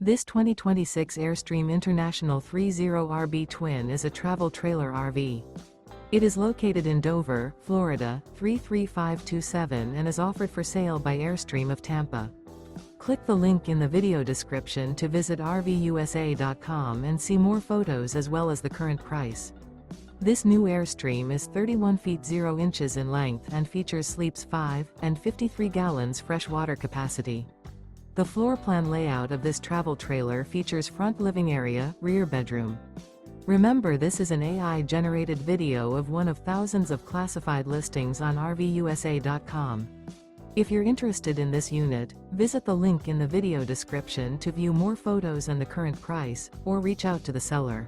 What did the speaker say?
This 2026 Airstream International 30RB Twin is a travel trailer RV. It is located in Dover, Florida, 33527 and is offered for sale by Airstream of Tampa. Click the link in the video description to visit RVUSA.com and see more photos as well as the current price. This new Airstream is 31 feet 0 inches in length and features sleeps 5 and 53 gallons fresh water capacity. The floor plan layout of this travel trailer features front living area, rear bedroom. Remember, this is an AI-generated video of one of thousands of classified listings on RVUSA.com. If you're interested in this unit, visit the link in the video description to view more photos and the current price, or reach out to the seller.